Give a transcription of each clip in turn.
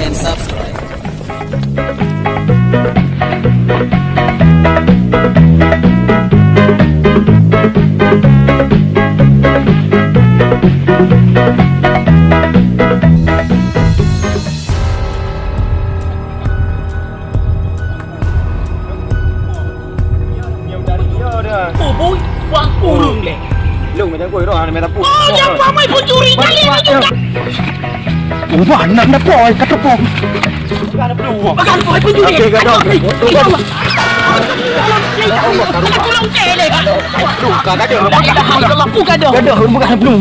and subscribe. Boy, wang kurung leh. Lu macam kau orang macam apa? Oh, yang ramai pencuri kalian itu. Mana nak boy kata pom. Bukan boy pencuri. Okey, gaduh. Tolong cele kan. Gaduh. La ilaha illallah, bukan dah. Gaduh bukan belum.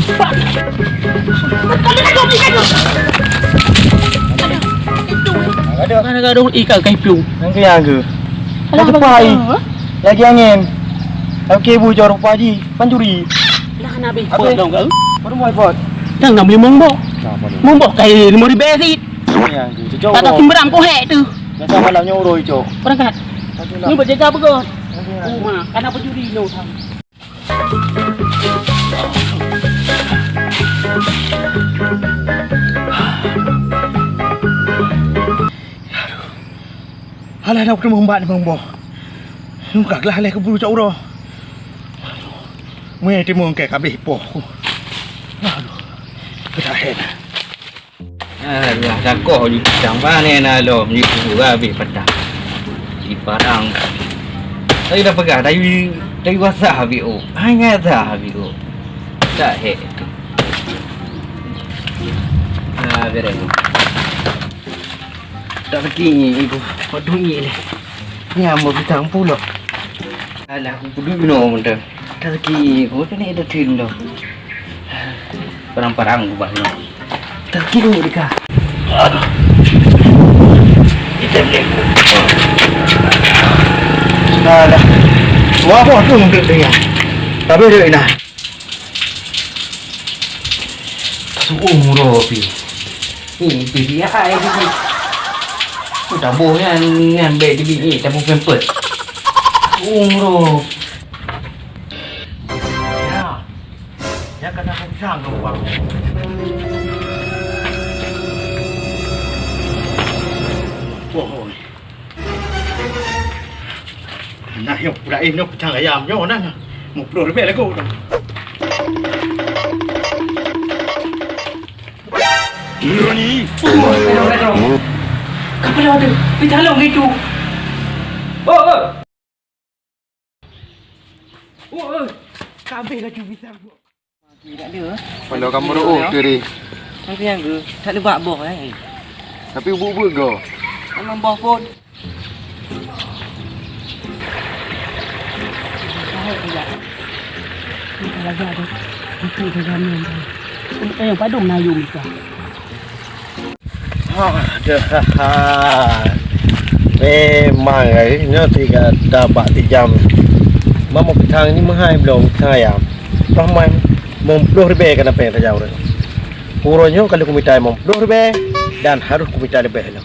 Gaduh ikan kai plu. Angge angge. Lagi pai. Lagi angin. Okey bu jorok paji pencuri. Lah nabi pot dong kau. Baru mau buat. Tang nak beli mongbok. Mongbok kai 5,000 besit. Ya, jauh. Tak tahu timberam ko hek tu. Macam malam nyuruh itu. Perangkat. Ni berjaga begot. Oh mak, kana pencuri no tham. Alah dah kena membat ni bang boh. Nungkak lah leh ke bulu cak ura. Mui timung ke kabeh poh. Aduh. Kedahen. Alah, takut je pisang panen lah lo. Ni pura habis petang. Di parang. Saya dah pegang dari wasak habis oh. Hanya dah habis oh. Tak hek tu. Beres. Tak pergi ibu. Waduh ni leh. Ni ambo pisang pula. Alah, aku duduk minum dah. Tak pergi aku kan ada tin dah. Parang-parang aku bahno. Tak pergi dulu dekat. Aduh. Kita boleh. Alah. Wah boh tu mungkin dia. Tapi dia nak. Suumuro pi. Ni pi dia ai ni. Tu tabuh ngan beg di ni, tabuh pempet. Suumuro. Ya kena pisang kau bang. Boy. Nah, yang pula ini pisang ayam nyo nah. Mau pelur lebih lagi kau. Nani? Kapal ada. Pisang long itu. Oh. Kabeh lagi pisang. Tak ada. Kalau kamu roh tu ni. Tapi yang ke, tak ada bak boh eh. Tapi ubuk-ubuk kau. Memang boh pun. Lagi ada. Itu dengan ni. Yang padu Melayu mereka. Memang ni tiga dapat 3 jam. Mama petang ni mahal belum ayam. Ramai RM10 kena pay tajau dah. Kurangnya kalau kumitai RM10 dan harus kumitai lebih lah.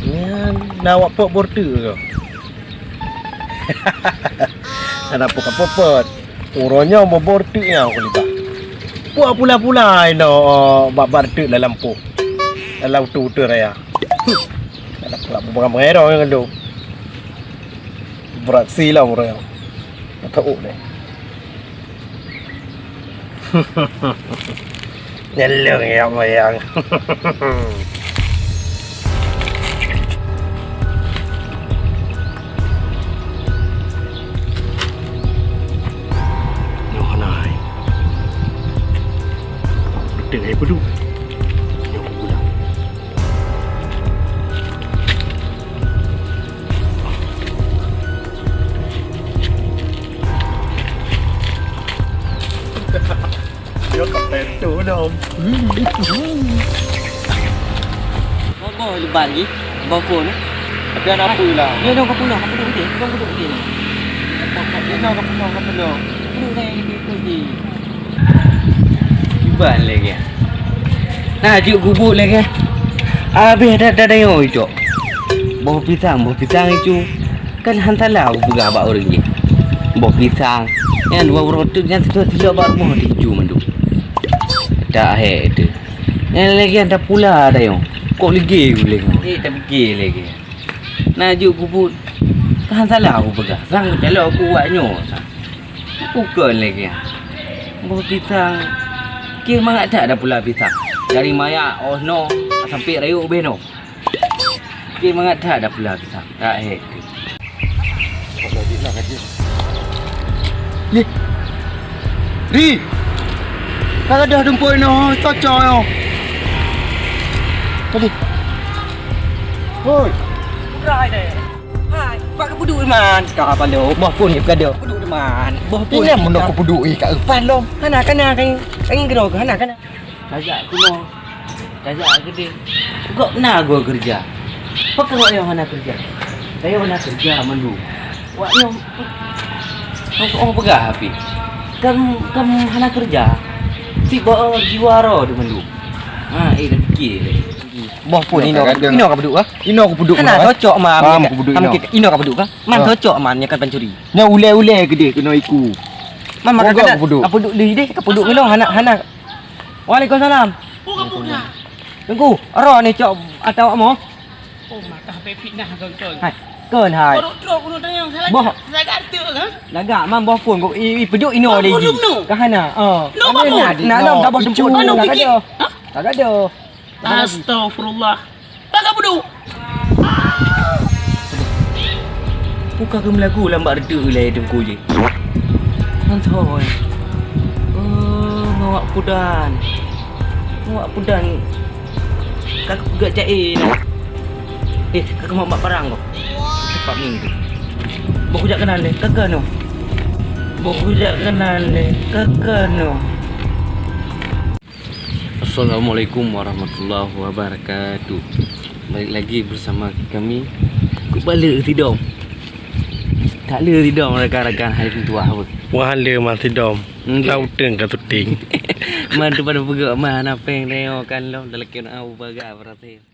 Ni nak buat border ke? Kenapa kapot? Kurangnya border yang aku libat. Buat pula-pula ini babar tu dalam lampu. Dalam tu raya. Ada pula bukan merah yang tu. Beraksi lah orang. Tahu deh. Nyeleng ya mayang. Nonai. Dengai pedu. Nyok pula. Yo kapten tu dom. Boh lebat lagi. Boh pun. Tapi anak apa lah? Dia dong kapal dia. Kau duduk dia. Dia nak kapal. Duduk dah yang di. Iban lagi. Nah, juk gubuk lagi. Habis dah tengok itu. Buah pisang itu kan hantarlah aku pegang abak orang ni. Buah pisang. Yang dua orang tu yang tu tidak baru mau diju mandu. Dah itu. Yang lagi ada pula ada yang. Kok lagi boleh? Tak fikir lagi. Najuk ku pun kan salah aku pegang. Sang kalau aku buatnya. Bukan lagi. Bawa pisang. Kira mangat tak ada pula pisang. Dari maya oh no sampai rayuk beno. Kira mangat tak ada pula pisang. Tak Ye. Ri. Kalau dah jumpa no, cocok yo. Tadi. Hoi. Rai deh. Hai, pak kepudu man. Kak palo, boh pun ni berada. Kepudu man. Boh pun. Ini mun aku peduk kat Pan lom. Kana kan kena kana kana. Tajak kuno. Tajak gede. Kok na gua kerja. Pakai wak yang hana kerja. Saya hana kerja mendu. Wak yang oh pegah api. Kamu hana kerja. Si bawa jiwaro di mendu. Ha, dah fikir le. Boh pun ino ka peduk ah. Ino aku peduk. Kana cocok mam. Aku peduk Ino ka peduk ka? Man cocok man kan pencuri. Nya ule-ule gede kena iku. Man makan Mogok kana. aku peduk. Apa peduk deh? Ka peduk ngelong hana. Waalaikumsalam. Bukan bukan. Tunggu, aro ni cok atau mo? Oh, mata HP fitnah kau. Hai, keun hai. Baru truk kuno tanya salah. Boh. Saya kata kan. Lagak mam boh pun kau peduk ino Boh, lagi. peduk no. Ka hana. No, boh, boh. Nak dah boh jemput. Anu Tak fikir. ada. Hah? Tak ada. Astagfirullah. Pakai budu. Buka ke melagu lambat redek lah hidupku je. Santai. Ngawak pudan. Ngawak pudan. Kakak juga jain. Kakak mau buat barang kau. Cepat minggu. Bawa kujak kenal ni. Kakak no. Bawa kujak kenal ni. Kakak no. Assalamualaikum warahmatullahi wabarakatuh. Balik lagi bersama kami. Kubala tidak. Tak le tidak rakan-rakan hari tua apa. Wahala mah tidom. Lauteng ka tuting. Man tu pada pegak man apa yang tengok kan lo dalam kena au baga berarti.